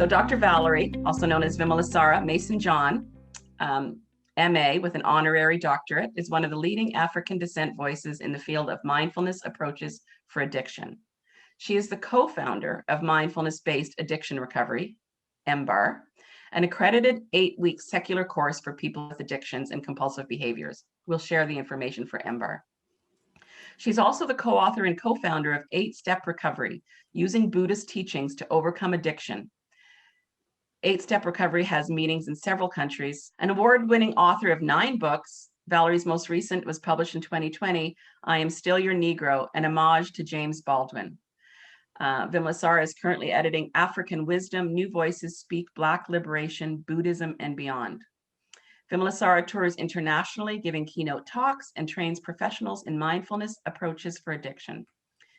So Dr. Valerie, also known as Vimalasara Mason John, MA with an honorary doctorate, is one of the leading African descent voices in the field of mindfulness approaches for addiction. She is the co-founder of Mindfulness-Based Addiction Recovery, MBAR, an accredited 8-week secular course for people with addictions and compulsive behaviors. We'll share the information for MBAR. She's also the co-author and co-founder of 8-Step Recovery, using Buddhist teachings to overcome addiction. 8-Step Recovery has meetings in several countries. An award-winning author of 9 books, Valerie's most recent was published in 2020, I Am Still Your Negro, an homage to James Baldwin. Vimalasara is currently editing African Wisdom, New Voices Speak Black Liberation, Buddhism, and Beyond. Vimalasara tours internationally, giving keynote talks and trains professionals in mindfulness approaches for addiction.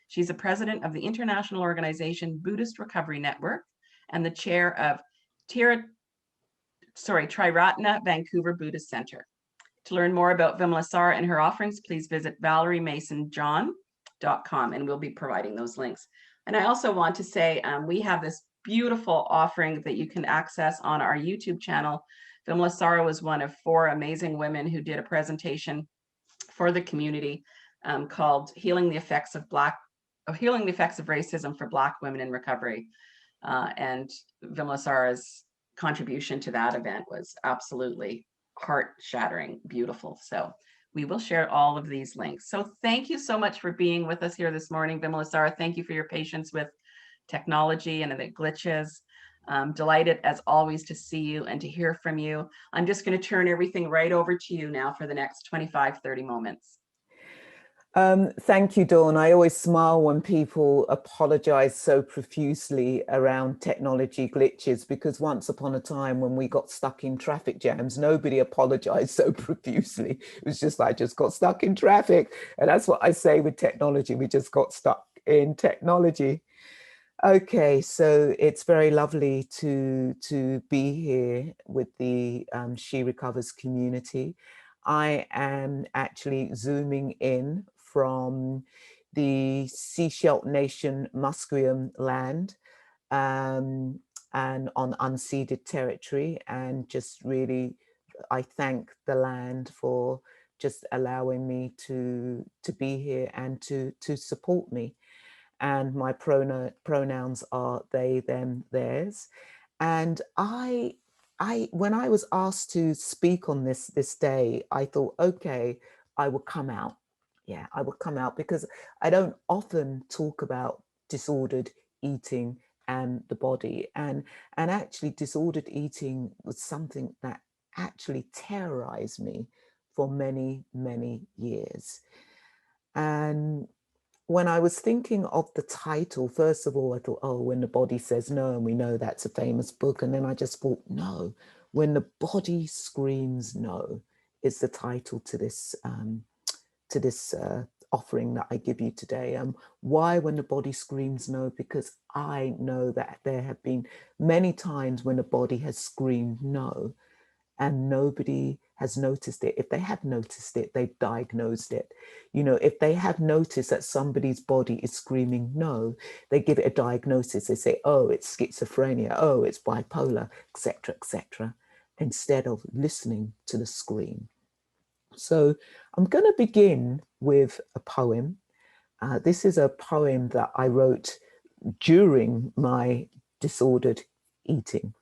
She's the president of the international organization Buddhist Recovery Network and the chair of Triratna Vancouver Buddhist Center. To learn more about Vimalasara and her offerings, please visit ValerieMasonJohn.com, and we'll be providing those links. And I also want to say we have this beautiful offering that you can access on our YouTube channel. Vimalasara was one of 4 amazing women who did a presentation for the community called Healing the Effects of Racism for Black Women in Recovery. And Vimalasara's contribution to that event was absolutely heart-shattering, beautiful. So we will share all of these links. So thank you so much for being with us here this morning, Vimalasara. Thank you for your patience with technology and the glitches. Delighted as always to see you and to hear from you. I'm just going to turn everything right over to you now for the next 25-30 moments. Thank you, Dawn. I always smile when people apologize so profusely around technology glitches, because once upon a time when we got stuck in traffic jams, nobody apologized so profusely. It was just like, just got stuck in traffic. And that's what I say with technology. We just got stuck in technology. Okay, so it's very lovely to be here with the She Recovers community. I am actually zooming in from the Sechelt Nation Musqueam land and on unceded territory, and just really I thank the land for just allowing me to be here and to support me. And my pronouns are they, them, theirs. And when I was asked to speak on this day, I thought, okay, I will come out. Yeah, I will come out, because I don't often talk about disordered eating and the body. And actually disordered eating was something that actually terrorized me for many, many years. And when I was thinking of the title, first of all, I thought, oh, When the Body Says No, and we know that's a famous book. And then I just thought, no, When the Body Screams No is the title to this offering that I give you today. Why When the Body Screams No? Because I know that there have been many times when the body has screamed no, and nobody has noticed it. If they have noticed it, they've diagnosed it. You know, if they have noticed that somebody's body is screaming no, they give it a diagnosis. They say, oh, it's schizophrenia, oh, it's bipolar, etc., instead of listening to the scream. So I'm going to begin with a poem. This is a poem that I wrote during my disordered eating.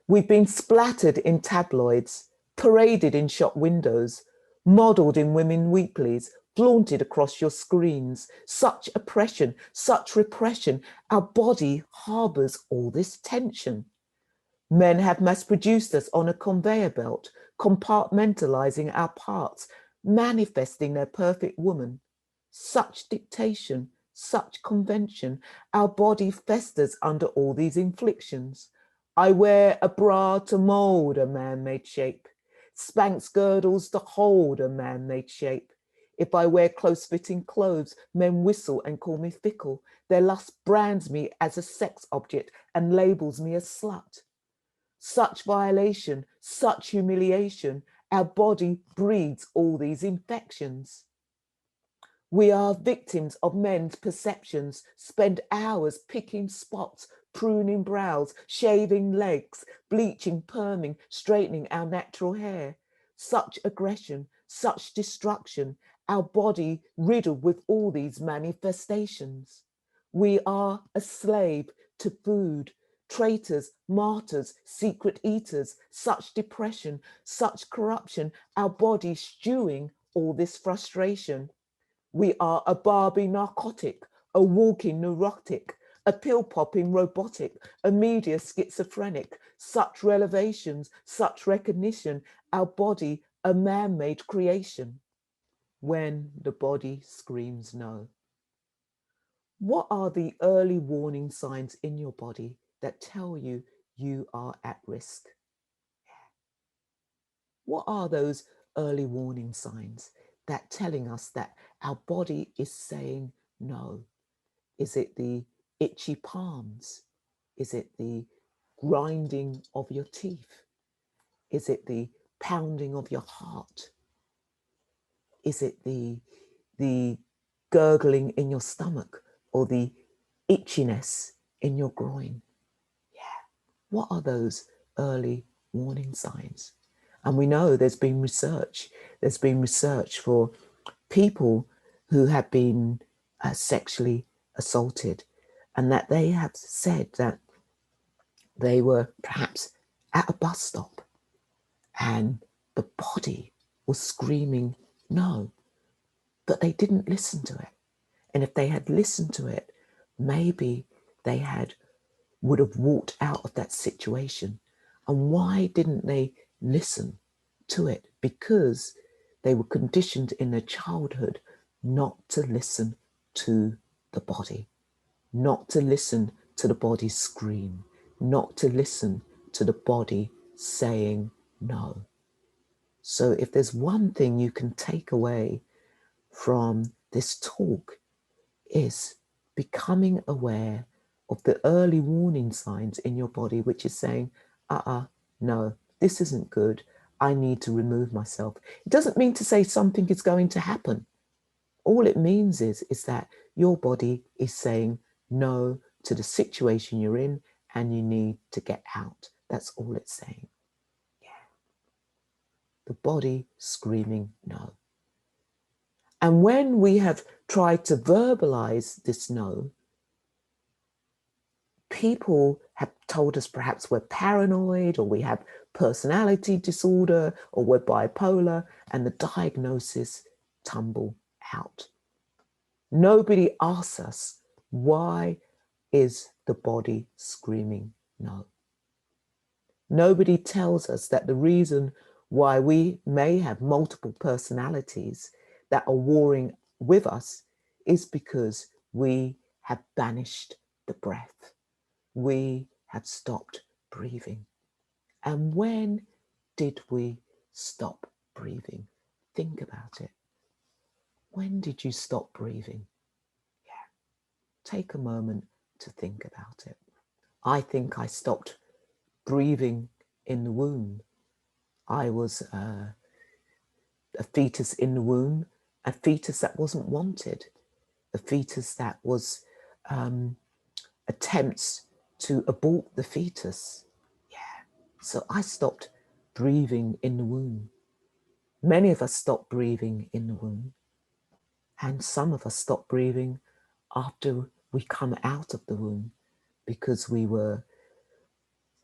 We've been splattered in tabloids, paraded in shop windows, modelled in women weeklies, flaunted across your screens. Such oppression, such repression. Our body harbours all this tension. Men have mass-produced us on a conveyor belt, compartmentalising our parts, manifesting their perfect woman. Such dictation, such convention. Our body festers under all these inflictions. I wear a bra to mould a man-made shape, Spanx girdles to hold a man-made shape. If I wear close-fitting clothes, men whistle and call me fickle. Their lust brands me as a sex object and labels me a slut. Such violation, such humiliation, our body breeds all these infections. We are victims of men's perceptions, spend hours picking spots, pruning brows, shaving legs, bleaching, perming, straightening our natural hair. Such aggression, such destruction, our body riddled with all these manifestations. We are a slave to food, traitors, martyrs, secret eaters, such depression, such corruption, our body stewing all this frustration. We are a Barbie narcotic, a walking neurotic, a pill-popping robotic, a media schizophrenic, such revelations, such recognition, our body a man-made creation. When the body screams no. What are the early warning signs in your body that tell you you are at risk? What are those early warning signs that telling us that our body is saying no? Is it the itchy palms? Is it the grinding of your teeth? Is it the pounding of your heart? Is it the gurgling in your stomach or the itchiness in your groin? Yeah. What are those early warning signs? And we know there's been research. There's been research for people who have been sexually assaulted, and that they have said that they were perhaps at a bus stop and the body was screaming no, but they didn't listen to it. And if they had listened to it, maybe they would have walked out of that situation. And why didn't they listen to it? Because they were conditioned in their childhood not to listen to the body, not to listen to the body scream, not to listen to the body saying no. So if there's one thing you can take away from this talk, is becoming aware of the early warning signs in your body, which is saying, no, this isn't good. I need to remove myself. It doesn't mean to say something is going to happen. All it means is that your body is saying no to the situation you're in and you need to get out. That's all it's saying. Yeah. The body screaming no. And when we have tried to verbalize this no, people have told us perhaps we're paranoid or we have personality disorder or we're bipolar, and the diagnosis tumble out. Nobody asks us, why is the body screaming no? Nobody tells us that the reason why we may have multiple personalities that are warring with us is because we have banished the breath. We have stopped breathing. And when did we stop breathing? Think about it. When did you stop breathing? Yeah. Take a moment to think about it. I think I stopped breathing in the womb. I was a fetus in the womb, a fetus that wasn't wanted, a fetus that was attempts to abort the fetus. Yeah. So I stopped breathing in the womb. Many of us stop breathing in the womb, and some of us stop breathing after we come out of the womb because we were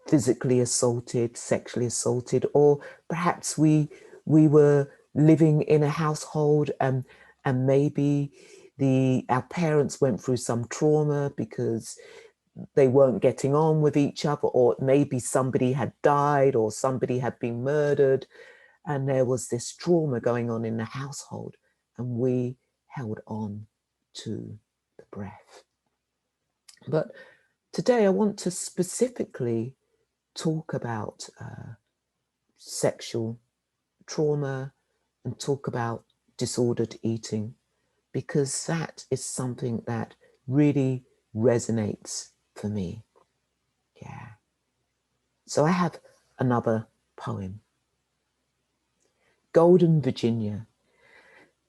physically assaulted, sexually assaulted, or perhaps we were living in a household and maybe our parents went through some trauma because they weren't getting on with each other, or maybe somebody had died or somebody had been murdered, and there was this trauma going on in the household, and we held on to the breath. But today I want to specifically talk about sexual trauma and talk about disordered eating, because that is something that really resonates for me. Yeah. So I have another poem. Golden Virginia.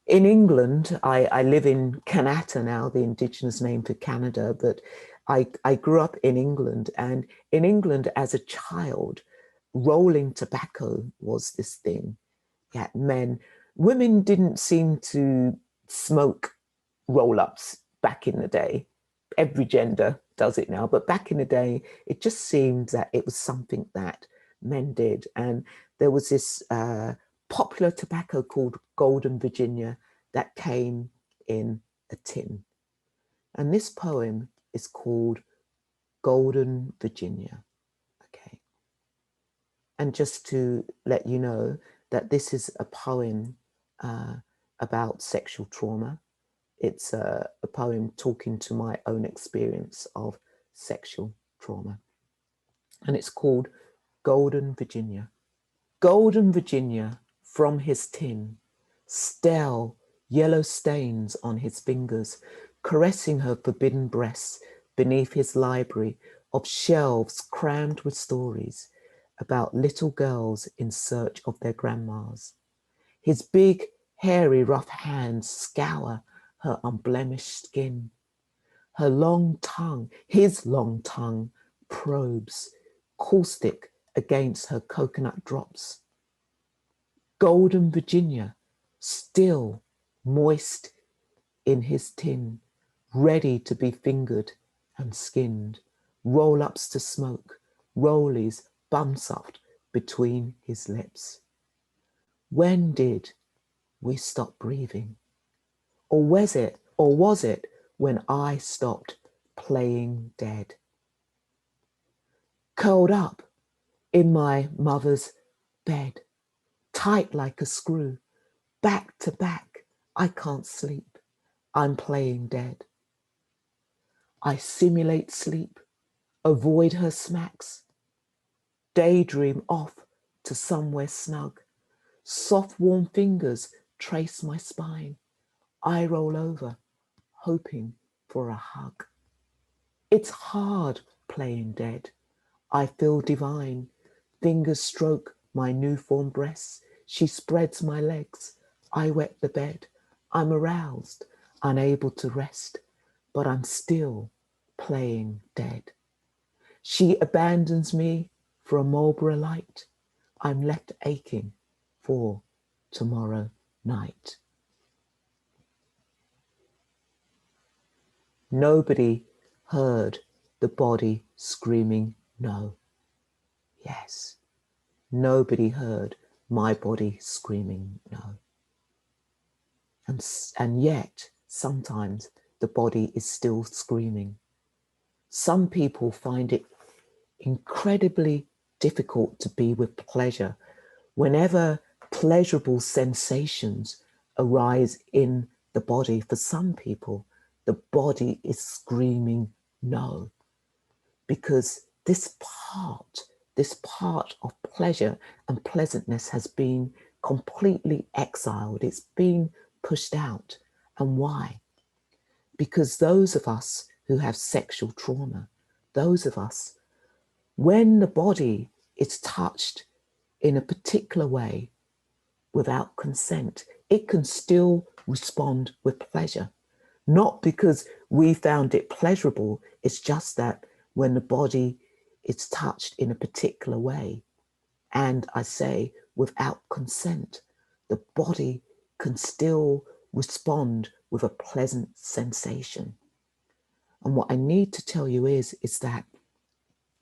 In England, I live in Canada now, the indigenous name for Canada, but I grew up in England, and in England as a child, rolling tobacco was this thing. Yeah, women didn't seem to smoke roll-ups back in the day. Every gender does it now, but back in the day, it just seemed that it was something that men did. And there was this popular tobacco called Golden Virginia that came in a tin. And this poem is called Golden Virginia. Okay. And just to let you know that this is a poem about sexual trauma. It's a poem talking to my own experience of sexual trauma. And it's called Golden Virginia. Golden Virginia from his tin, stale yellow stains on his fingers, caressing her forbidden breasts beneath his library of shelves crammed with stories about little girls in search of their grandmas. His big, hairy, rough hands scour her unblemished skin. Her long tongue, his long tongue, probes, caustic against her coconut drops. Golden Virginia, still moist in his tin, ready to be fingered and skinned, roll-ups to smoke, rollies bum-soft between his lips. When did we stop breathing? Or was it when I stopped playing dead? Curled up in my mother's bed, tight like a screw, back to back, I can't sleep, I'm playing dead. I simulate sleep, avoid her smacks, daydream off to somewhere snug. Soft warm fingers trace my spine. I roll over, hoping for a hug. It's hard playing dead. I feel divine. Fingers stroke my new-formed breasts. She spreads my legs. I wet the bed. I'm aroused, unable to rest, but I'm still playing dead. She abandons me for a Marlboro light. I'm left aching for tomorrow night. Nobody heard the body screaming no. Yes, nobody heard my body screaming no. And yet, sometimes the body is still screaming. Some people find it incredibly difficult to be with pleasure. Whenever pleasurable sensations arise in the body, for some people, the body is screaming no, because this part of pleasure and pleasantness has been completely exiled. It's been pushed out. And why? Because those of us who have sexual trauma, those of us, when the body is touched in a particular way without consent, it can still respond with pleasure. Not because we found it pleasurable, it's just that when the body is touched in a particular way, and I say without consent, the body can still respond with a pleasant sensation. And what I need to tell you is that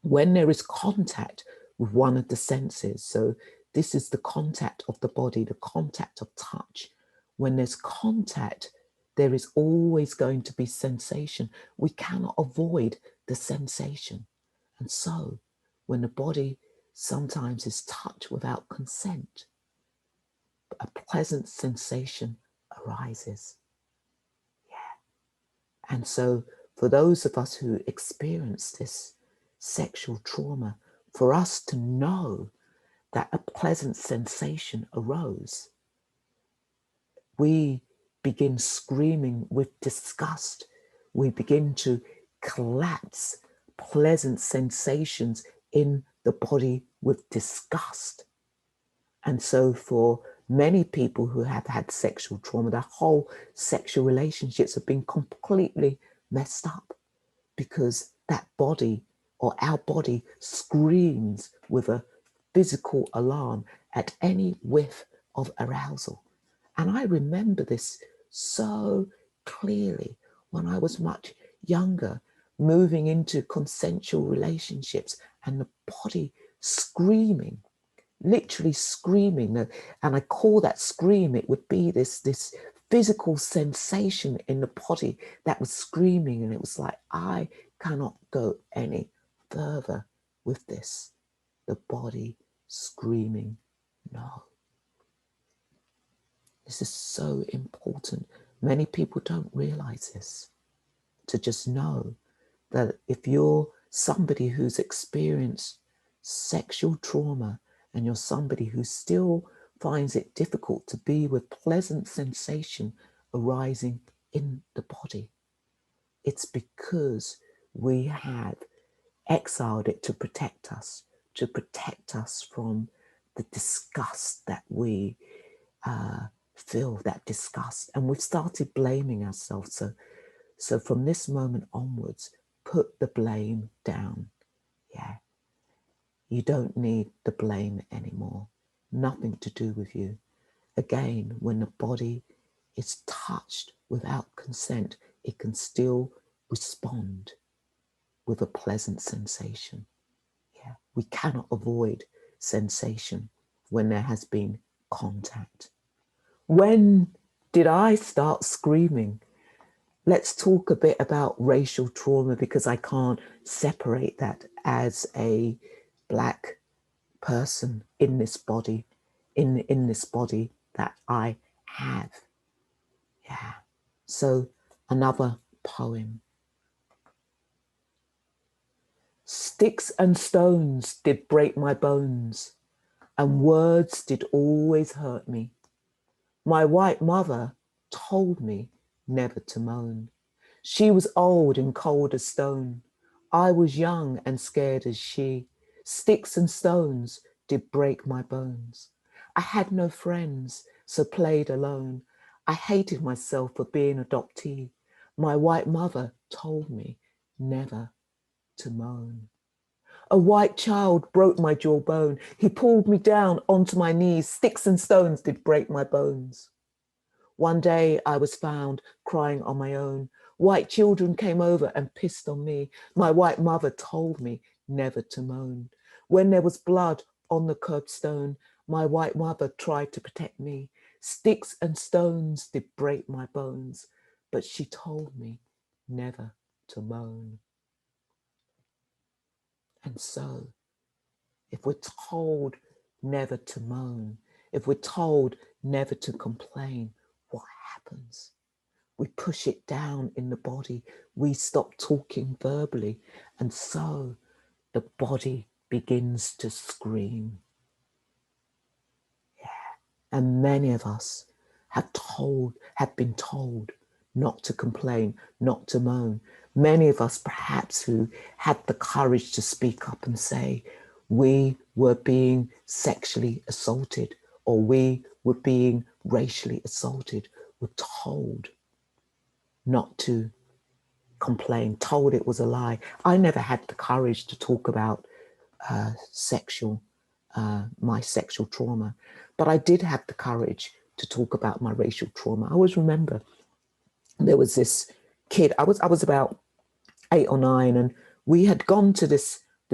when there is contact with one of the senses, so this is the contact of the body, the contact of touch. When there's contact, there is always going to be sensation. We cannot avoid the sensation. And so when the body sometimes is touched without consent, a pleasant sensation arises. Yeah. And so for those of us who experience this sexual trauma, for us to know that a pleasant sensation arose, we begin screaming with disgust. We begin to collapse pleasant sensations in the body with disgust. And so for Many people who have had sexual trauma, their whole sexual relationships have been completely messed up because that body or our body screams with a physical alarm at any whiff of arousal. And I remember this so clearly when I was much younger, moving into consensual relationships and the body screaming, literally screaming. And I call that scream, it would be this physical sensation in the body that was screaming. And it was like, I cannot go any further with this. The body screaming, no. This is so important. Many people don't realize this. To just know that if you're somebody who's experienced sexual trauma and you're somebody who still finds it difficult to be with pleasant sensation arising in the body, it's because we have exiled it to protect us from the disgust that we feel, that disgust. And we've started blaming ourselves. So from this moment onwards, put the blame down. Yeah. You don't need the blame anymore. Nothing to do with you. Again, when the body is touched without consent, it can still respond with a pleasant sensation. Yeah. We cannot avoid sensation when there has been contact. When did I start screaming? Let's talk a bit about racial trauma, because I can't separate that as a Black person in this body, in this body that I have. Yeah. So another poem. Sticks and stones did break my bones, and words did always hurt me. My white mother told me never to moan. She was old and cold as stone. I was young and scared as she. Sticks and stones did break my bones. I had no friends, so played alone. I hated myself for being adoptee. My white mother told me never to moan. A white child broke my jawbone. He pulled me down onto my knees. Sticks and stones did break my bones. One day I was found crying on my own. White children came over and pissed on me. My white mother told me never to moan. When there was blood on the curbstone, my white mother tried to protect me. Sticks and stones did break my bones, but she told me never to moan. And so, if we're told never to moan, if we're told never to complain, what happens? We push it down in the body. We stop talking verbally. And so the body begins to scream. Yeah. And many of us have been told not to complain, not to moan. Many of us perhaps who had the courage to speak up and say, we were being sexually assaulted or we were being racially assaulted, were told not to complain, told it was a lie. I never had the courage to talk about my sexual trauma, but I did have the courage to talk about my racial trauma. I always remember there was this kid, I was about 8 or 9, and we had gone to the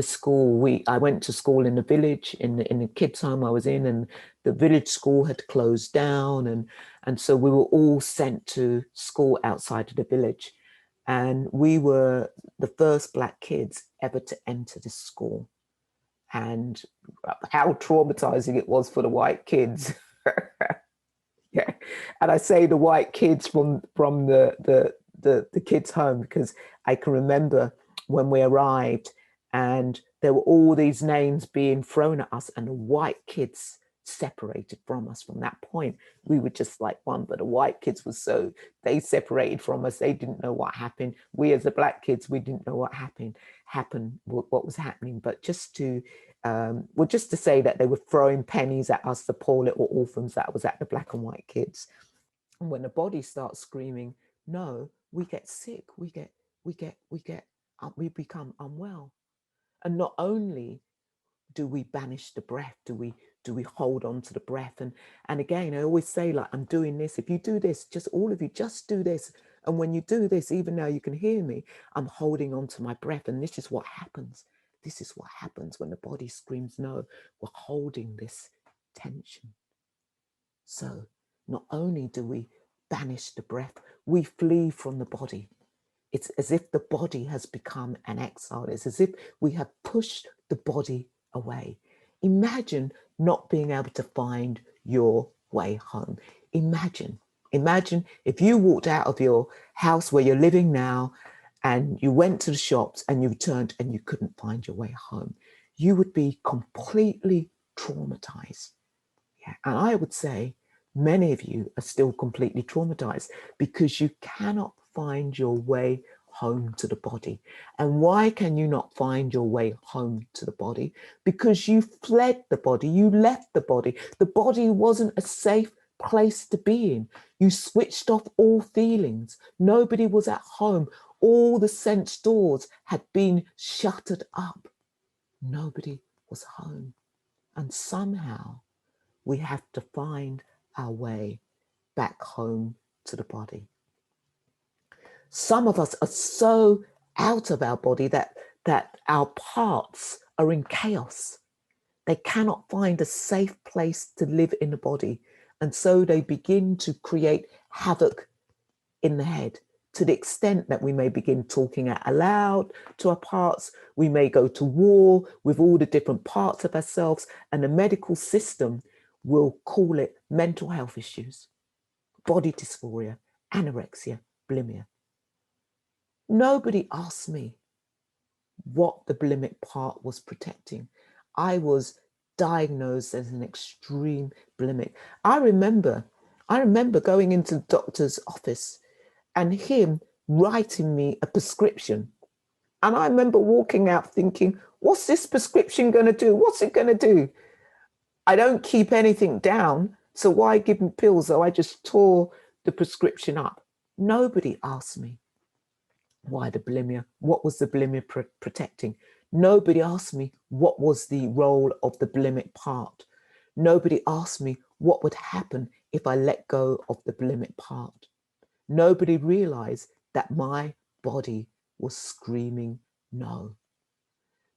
school. I went to school in the village, in the kids' home I was in, and the village school had closed down, and so we were all sent to school outside of the village. And we were the first Black kids ever to enter this school. And how traumatizing it was for the white kids. Yeah. And I say the white kids from the kids' home, because I can remember when we arrived and there were all these names being thrown at us, and the white kids separated from us. From that point, we were just like one, but the white kids were they separated from us. They didn't know what happened. We as the Black kids, we didn't know what happened, what was happening. But just to well, just to say that they were throwing pennies at us, the poor little orphans that was at the black and white kids. And when the body starts screaming, no, we get sick, we become unwell. And not only do we banish the breath, do we hold on to the breath? And again, I always say, like, I'm doing this. If you do this, just all of you, just do this. And when you do this, even now you can hear me, I'm holding on to my breath. And this is what happens. This is what happens when the body screams no. We're holding this tension. So not only do we banish the breath, we flee from the body. It's as if the body has become an exile. It's as if we have pushed the body away. Imagine not being able to find your way home. Imagine if you walked out of your house where you're living now and you went to the shops and you returned and you couldn't find your way home. You would be completely traumatized. Yeah. And I would say many of you are still completely traumatized because you cannot find your way home to the body. And why can you not find your way home to the body? Because you fled the body, you left the body. The body wasn't a safe place to be in. You switched off all feelings. Nobody was at home. All the sense doors had been shuttered up. Nobody was home. And somehow we have to find our way back home to the body. Some of us are so out of our body that our parts are in chaos. They cannot find a safe place to live in the body. And so they begin to create havoc in the head, to the extent that we may begin talking out aloud to our parts. We may go to war with all the different parts of ourselves, and the medical system will call it mental health issues, body dysphoria, anorexia, bulimia. Nobody asked me what the bulimic part was protecting. I was diagnosed as an extreme bulimic. I remember going into the doctor's office and him writing me a prescription. And I remember walking out thinking, what's this prescription going to do? What's it going to do? I don't keep anything down, so why give me pills? So I just tore the prescription up. Nobody asked me why the bulimia, what was the bulimia protecting? Nobody asked me what was the role of the bulimic part. Nobody asked me what would happen if I let go of the bulimic part. Nobody realized that my body was screaming no.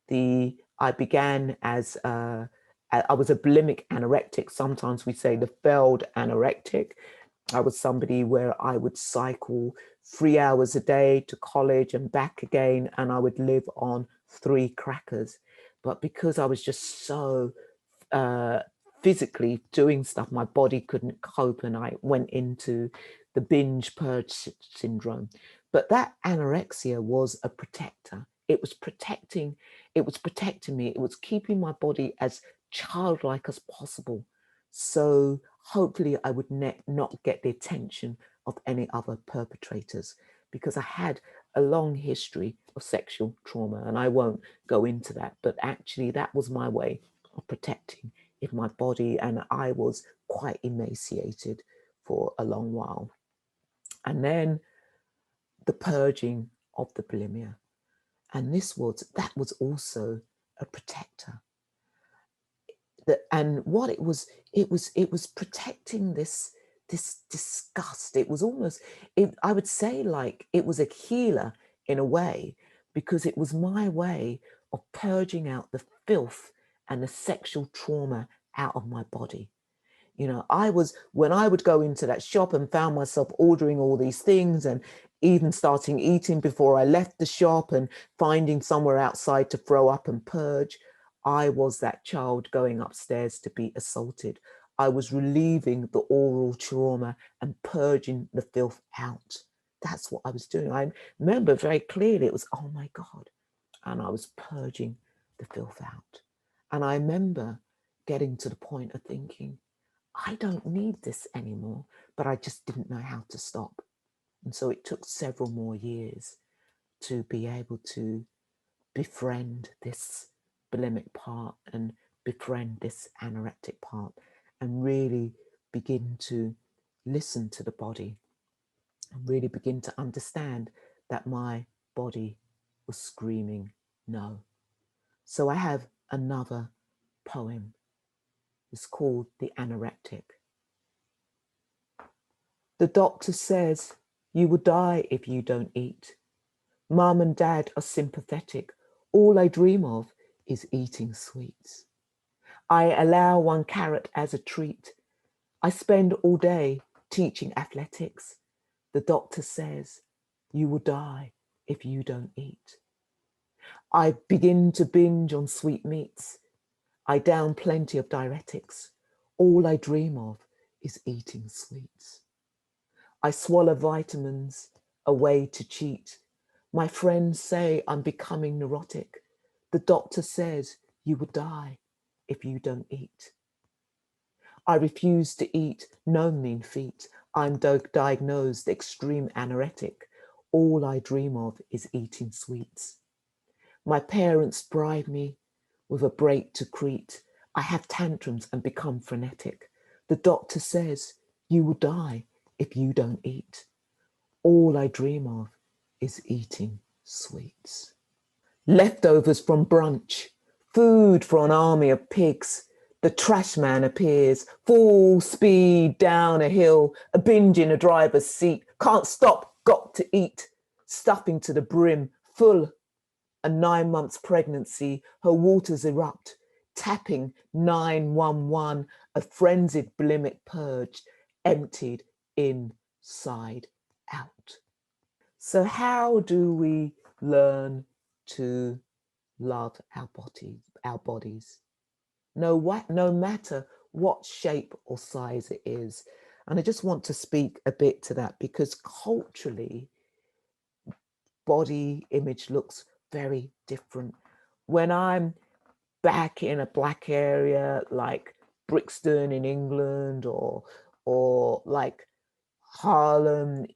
I began as I was a bulimic anorectic. Sometimes we say the failed anorectic. I was somebody where I would cycle 3 hours a day to college and back again, and I would live on 3 crackers. But because I was just so physically doing stuff, my body couldn't cope, and I went into the binge purge syndrome. But that anorexia was a protector. It was protecting me. It was keeping my body as childlike as possible. So hopefully I would not get the attention of any other perpetrators, because I had a long history of sexual trauma, and I won't go into that, but actually that was my way of protecting in my body, and I was quite emaciated for a long while. And then the purging of the bulimia, and that was also a protector. And what it was protecting this disgust. It was almost, I would say, like it was a healer in a way, because it was my way of purging out the filth and the sexual trauma out of my body. You know, when I would go into that shop and found myself ordering all these things and even starting eating before I left the shop and finding somewhere outside to throw up and purge, I was that child going upstairs to be assaulted. I was relieving the oral trauma and purging the filth out. That's what I was doing. I remember very clearly, it was, oh my God. And I was purging the filth out. And I remember getting to the point of thinking, I don't need this anymore, but I just didn't know how to stop. And so it took several more years to be able to befriend this bulimic part and befriend this anorectic part and really begin to listen to the body and really begin to understand that my body was screaming no. So I have another poem. It's called The Anorectic. The doctor says you will die if you don't eat. Mum and dad are sympathetic. All I dream of is eating sweets. I allow 1 carrot as a treat. I spend all day teaching athletics. The doctor says you will die if you don't eat. I begin to binge on sweetmeats. I down plenty of diuretics. All I dream of is eating sweets. I swallow vitamins, a way to cheat. My friends say I'm becoming neurotic. The doctor says you will die if you don't eat. I refuse to eat, no mean feat. I'm diagnosed extreme anoretic. All I dream of is eating sweets. My parents bribe me with a break to Crete. I have tantrums and become frenetic. The doctor says you will die if you don't eat. All I dream of is eating sweets. Leftovers from brunch, food for an army of pigs. The trash man appears, full speed down a hill, a binge in a driver's seat. Can't stop, got to eat. Stuffing to the brim, full. A 9 months pregnancy, her waters erupt. Tapping 911, a frenzied bulimic purge, emptied inside out. So how do we learn to love our bodies? No matter what shape or size it is. And I just want to speak a bit to that because culturally, body image looks very different. When I'm back in a black area like Brixton in England or like Harlem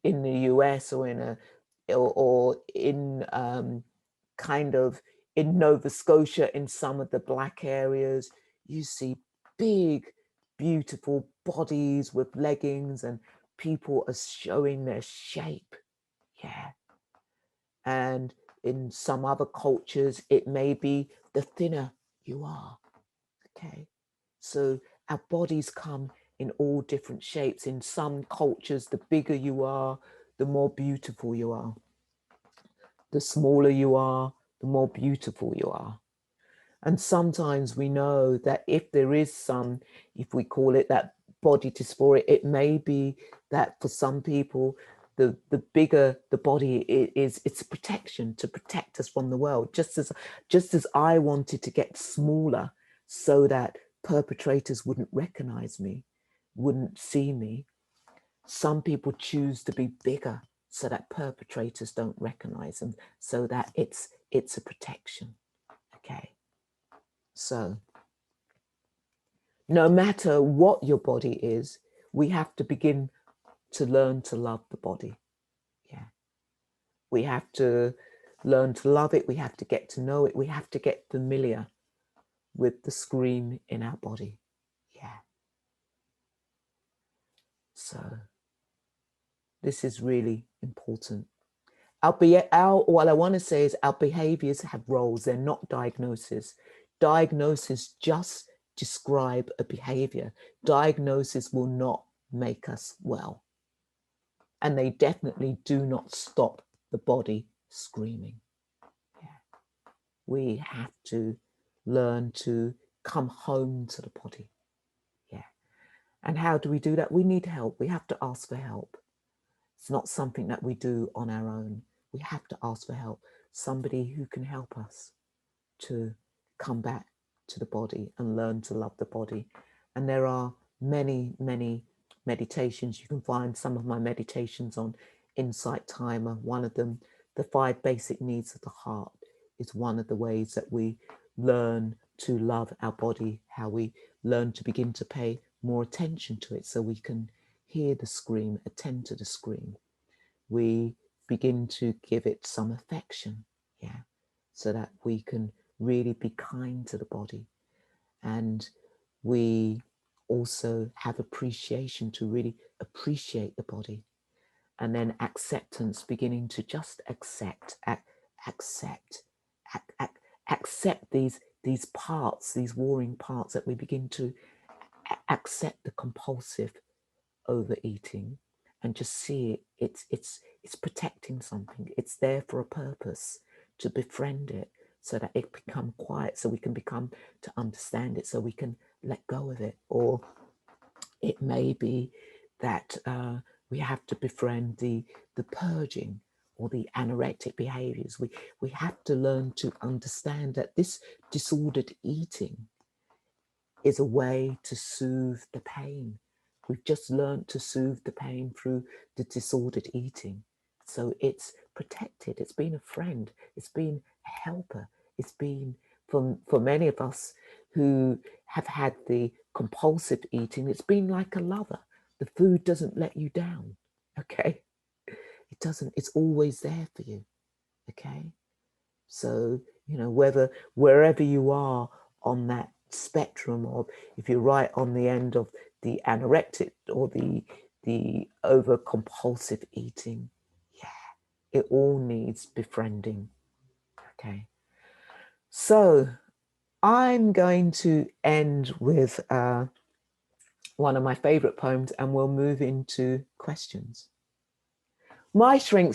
in the US or in kind of in Nova Scotia in some of the black areas, you see big, beautiful bodies with leggings and people are showing their shape. Yeah. And in some other cultures, it may be the thinner you are. Okay. So our bodies come in all different shapes. In some cultures, the bigger you are, the more beautiful you are. The smaller you are, the more beautiful you are. And sometimes we know that if there is some, if we call it that body dysphoria, it may be that for some people, the bigger the body is, it's a protection to protect us from the world. Just as I wanted to get smaller so that perpetrators wouldn't recognize me, wouldn't see me, some people choose to be bigger so that perpetrators don't recognize them, so that it's a protection. Okay. So no matter what your body is, we have to begin to learn to love the body. Yeah. We have to learn to love it. We have to get to know it. We have to get familiar with the scream in our body. Yeah. So this is really important. What I want to say is our behaviors have roles. They're not diagnoses. Diagnosis just describe a behavior. Diagnosis will not make us well. And they definitely do not stop the body screaming. Yeah. We have to learn to come home to the body. Yeah. And how do we do that? We need help. We have to ask for help. It's not something that we do on our own. We have to ask for help. Somebody who can help us to come back to the body and learn to love the body. And there are many, many meditations. You can find some of my meditations on Insight Timer. One of them, the 5 basic needs of the heart, is one of the ways that we learn to love our body, how we learn to begin to pay more attention to it so we can hear the scream, attend to the scream. We begin to give it some affection, yeah, so that we can really be kind to the body. And we also have appreciation to really appreciate the body. And then acceptance, beginning to just accept these parts, these warring parts, that we begin to accept the compulsive overeating and just see it's protecting something. It's there for a purpose, to befriend it so that it become quiet, so we can become to understand it, so we can let go of it. Or it may be that we have to befriend the purging or the anorectic behaviors. We have to learn to understand that this disordered eating is a way to soothe the pain. We've just learned to soothe the pain through the disordered eating. So it's protected, it's been a friend, it's been a helper, it's been, for many of us who have had the compulsive eating, it's been like a lover. The food doesn't let you down, okay? It doesn't, it's always there for you, okay? So, you know, wherever you are on that spectrum, or if you're right on the end of the anorectic or the over compulsive eating, yeah, it all needs befriending, okay? So I'm going to end with one of my favorite poems, and we'll move into questions. My shrink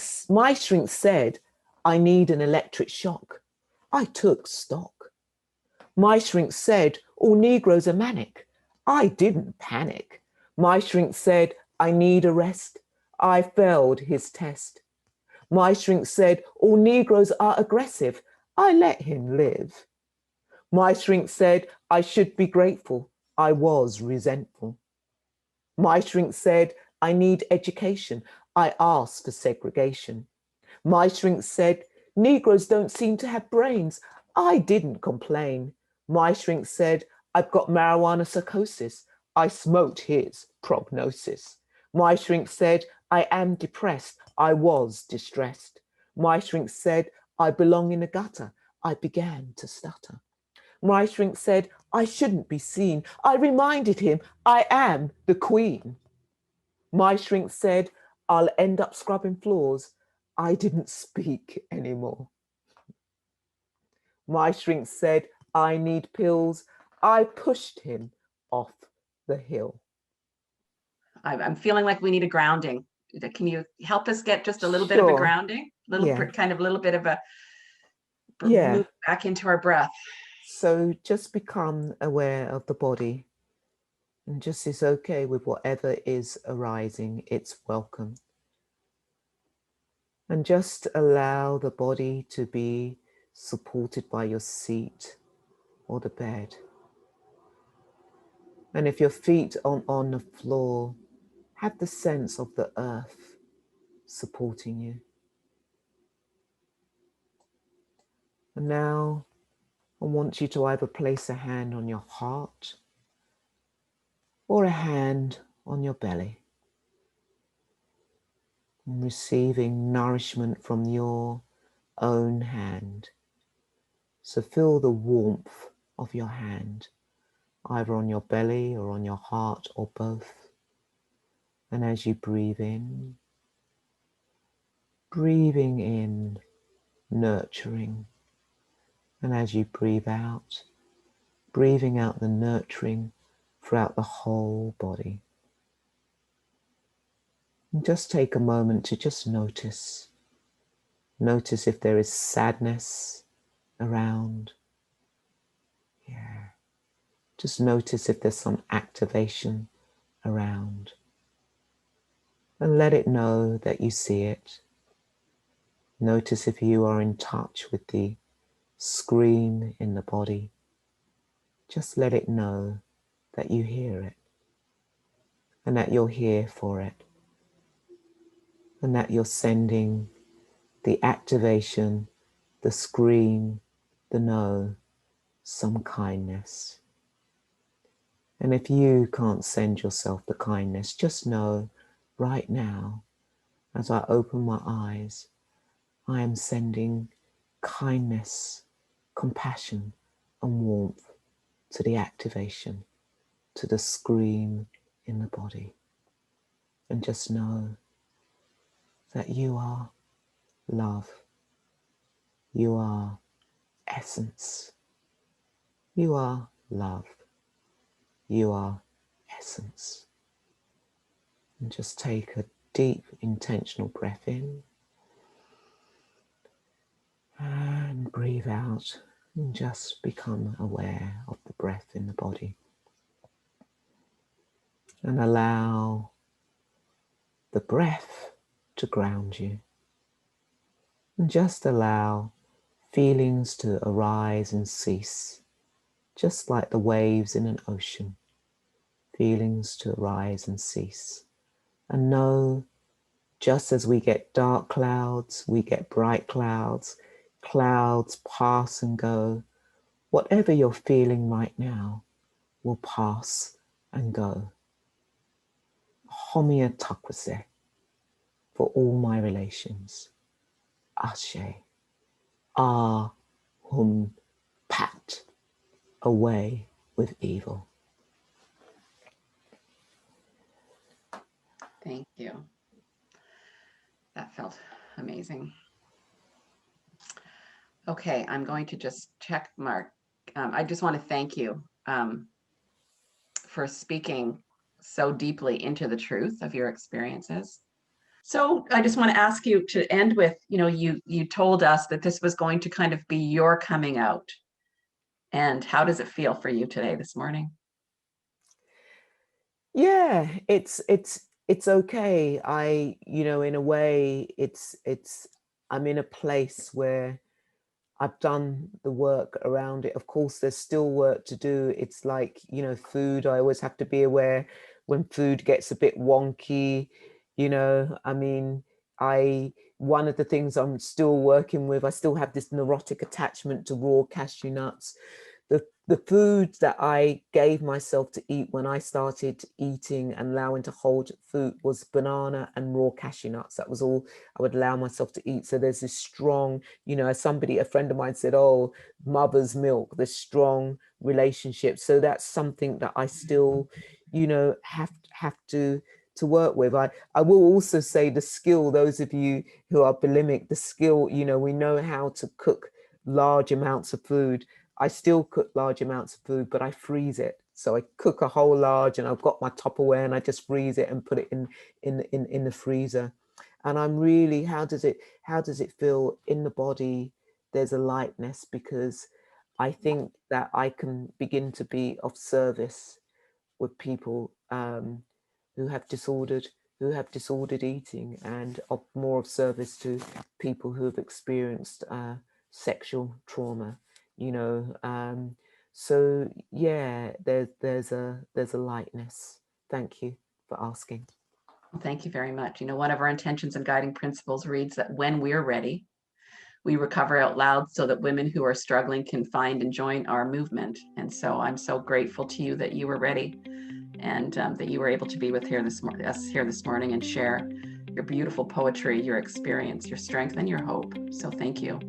said, I need an electric shock. I took stock. My shrink said, all Negroes are manic. I didn't panic. My shrink said, I need a rest. I failed his test. My shrink said, all Negroes are aggressive. I let him live. My shrink said, I should be grateful. I was resentful. My shrink said, I need education. I asked for segregation. My shrink said, Negroes don't seem to have brains. I didn't complain. My shrink said, I've got marijuana psychosis. I smoked his prognosis. My shrink said, I am depressed. I was distressed. My shrink said, I belong in a gutter. I began to stutter. My shrink said, I shouldn't be seen. I reminded him, I am the queen. My shrink said, I'll end up scrubbing floors. I didn't speak anymore. My shrink said, I need pills. I pushed him off the hill. I'm feeling like we need a grounding. Can you help us get just a little bit of a grounding? Kind of a little bit of a move back into our breath. So just become aware of the body, and just is okay with whatever is arising. It's welcome. And just allow the body to be supported by your seat or the bed. And if your feet are on the floor, have the sense of the earth supporting you. And now I want you to either place a hand on your heart or a hand on your belly, and receiving nourishment from your own hand. So feel the warmth of your hand, either on your belly or on your heart or both. And as you breathing in, nurturing. And as you breathe out the nurturing throughout the whole body. And just take a moment to just notice. Notice if there is sadness around. Yeah. Just notice if there's some activation around. And let it know that you see it. Notice if you are in touch with the scream in the body. Just let it know that you hear it, and that you're here for it, and that you're sending the activation, the scream, the no, some kindness. And if you can't send yourself the kindness, just know right now, as I open my eyes, I am sending kindness compassion and warmth to the activation, to the scream in the body. And just know that you are love. You are essence. You are love. You are essence. And just take a deep, intentional breath in and breathe out, and just become aware of the breath in the body. And allow the breath to ground you. And just allow feelings to arise and cease, just like the waves in an ocean. Feelings to arise and cease. And know, just as we get dark clouds, we get bright clouds, clouds pass and go. Whatever you're feeling right now will pass and go. Homeostasis for all my relations. Ashe. Ah, pat. Away with evil. Thank you. That felt amazing. Okay, I'm going to just check mark. I just want to thank you for speaking so deeply into the truth of your experiences. So I just want to ask you to end with, you told us that this was going to kind of be your coming out. And how does it feel for you today, this morning? Yeah, it's okay. In a way, I'm in a place where I've done the work around it. Of course, there's still work to do. It's like, food, I always have to be aware when food gets a bit wonky, one of the things I'm still working with, I still have this neurotic attachment to raw cashew nuts. The food that I gave myself to eat when I started eating and allowing to hold food was banana and raw cashew nuts. That was all I would allow myself to eat. So there's this strong, as a friend of mine said, oh, mother's milk, this strong relationship. So that's something that I still, have to work with. I will also say the skill, those of you who are bulimic, the skill, we know how to cook large amounts of food. I still cook large amounts of food, but I freeze it. So I cook a whole large, and I've got my Tupperware, and I just freeze it and put it in the freezer. And I'm really, how does it feel in the body? There's a lightness, because I think that I can begin to be of service with people who have disordered eating, and more of service to people who have experienced sexual trauma. So yeah, there's a lightness. Thank you for asking. Thank you very much. One of our intentions and guiding principles reads that when we're ready, we recover out loud, so that women who are struggling can find and join our movement. And so I'm so grateful to you that you were ready, and that you were able to be with us here this morning and share your beautiful poetry, your experience, your strength, and your hope. So thank you.